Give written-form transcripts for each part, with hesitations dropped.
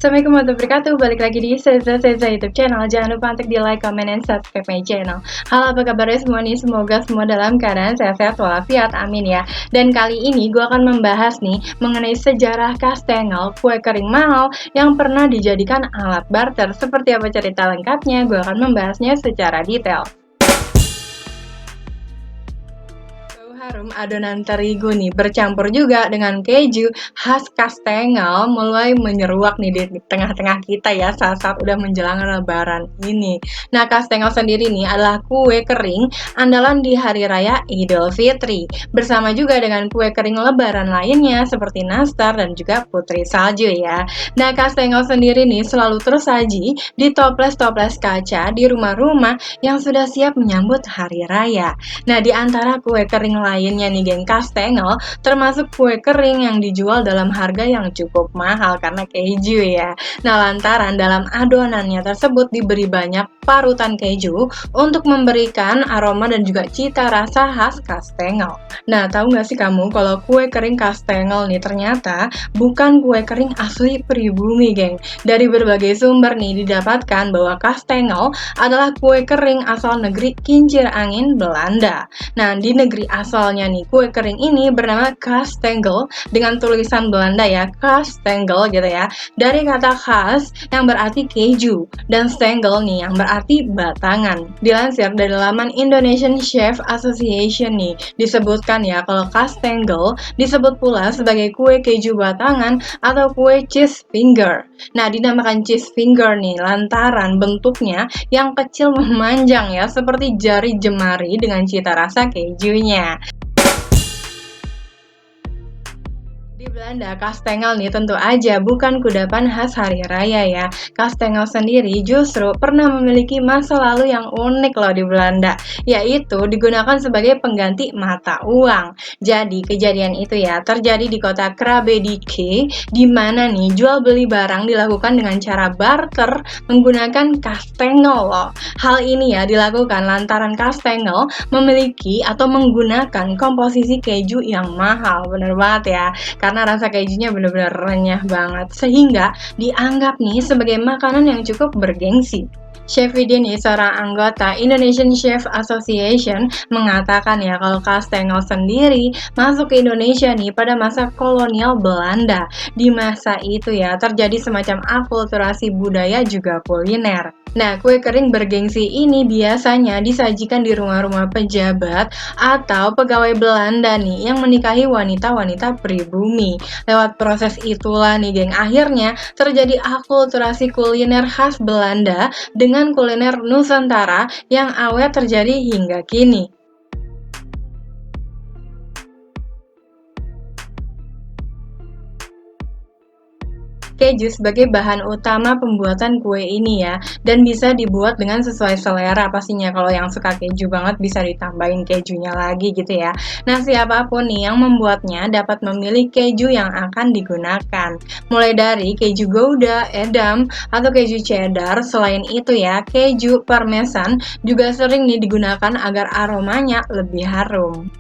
Assalamualaikum warahmatullahi wabarakatuh. Balik lagi di Seza YouTube channel. Jangan lupa untuk di like, comment, dan subscribe my channel. Halo, apa kabarnya semua nih? Semoga semua dalam keadaan sehat-sehat walafiat. Amin ya. Dan kali ini gue akan membahas nih mengenai sejarah kastengel, kue kering mahal yang pernah dijadikan alat barter. Seperti apa cerita lengkapnya? Gue akan membahasnya secara detail. Harum adonan terigu nih bercampur juga dengan keju khas kastengel mulai menyeruak nih di tengah-tengah kita ya saat-saat udah menjelang lebaran ini. Nah, kastengel sendiri nih adalah kue kering andalan di hari raya Idul Fitri bersama juga dengan kue kering lebaran lainnya seperti nastar dan juga putri salju ya. Nah, kastengel sendiri nih selalu tersaji di toples-toples kaca di rumah-rumah yang sudah siap menyambut hari raya. Nah, di antara kue kering lainnya nih geng, kastengel termasuk kue kering yang dijual dalam harga yang cukup mahal karena keju ya. Nah, lantaran dalam adonannya tersebut diberi banyak parutan keju untuk memberikan aroma dan juga cita rasa khas kastengel. Nah, tahu nggak sih kamu kalau kue kering kastengel nih ternyata bukan kue kering asli pribumi geng. Dari berbagai sumber nih didapatkan bahwa kastengel adalah kue kering asal negeri kincir angin Belanda. Nah, di negeri asalnya nih, kue kering ini bernama kastengel dengan tulisan Belanda ya, kastengel gitu ya. Dari kata khas yang berarti keju dan stengel nih yang berarti batangan. Dilansir dari laman Indonesian Chef Association nih, disebutkan ya kalau kastengel disebut pula sebagai kue keju batangan atau kue cheese finger. Nah, dinamakan cheese finger nih lantaran bentuknya yang kecil memanjang ya, seperti jari jemari dengan cita rasa kejunya. Di Belanda, kastengel nih tentu aja bukan kudapan khas hari raya ya. Kastengel sendiri justru pernah memiliki masa lalu yang unik loh di Belanda, yaitu digunakan sebagai pengganti mata uang. Jadi kejadian itu ya terjadi di kota Krabedike, di mana nih jual beli barang dilakukan dengan cara barter menggunakan kastengel loh. Hal ini ya dilakukan lantaran kastengel memiliki atau menggunakan komposisi keju yang mahal, bener banget ya. Karena rasa kejunya benar-benar renyah banget sehingga dianggap nih sebagai makanan yang cukup bergengsi. Chef Vidi nih, seorang anggota Indonesian Chef Association mengatakan ya kalau kastengel sendiri masuk ke Indonesia nih pada masa kolonial Belanda. Di masa itu ya terjadi semacam akulturasi budaya juga kuliner. Nah, kue kering bergengsi ini biasanya disajikan di rumah-rumah pejabat atau pegawai Belanda nih yang menikahi wanita-wanita pribumi. Lewat proses itulah nih geng, akhirnya terjadi akulturasi kuliner khas Belanda dengan kuliner Nusantara yang awet terjadi hingga kini. Keju sebagai bahan utama pembuatan kue ini ya, dan bisa dibuat dengan sesuai selera pastinya. Kalau yang suka keju banget bisa ditambahin kejunya lagi gitu ya. Nah, siapapun nih yang membuatnya dapat memilih keju yang akan digunakan, mulai dari keju Gouda, Edam, atau keju cheddar. Selain itu ya, keju parmesan juga sering nih digunakan agar aromanya lebih harum.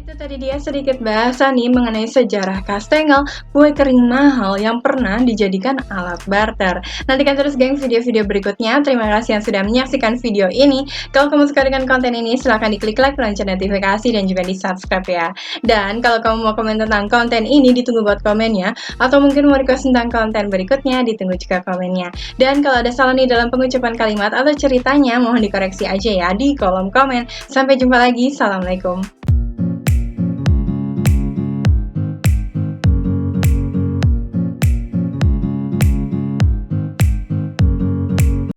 Itu tadi dia sedikit bahasa nih mengenai sejarah kastengel, kue kering mahal yang pernah dijadikan alat barter. Nantikan terus geng video-video berikutnya. Terima kasih yang sudah menyaksikan video ini. Kalau kamu suka dengan konten ini, silahkan diklik like, lonceng notifikasi, dan juga di subscribe ya. Dan kalau kamu mau komen tentang konten ini, ditunggu buat komennya. Atau mungkin mau request tentang konten berikutnya, ditunggu juga komennya. Dan kalau ada salah nih dalam pengucapan kalimat atau ceritanya, mohon dikoreksi aja ya di kolom komen. Sampai jumpa lagi, assalamualaikum.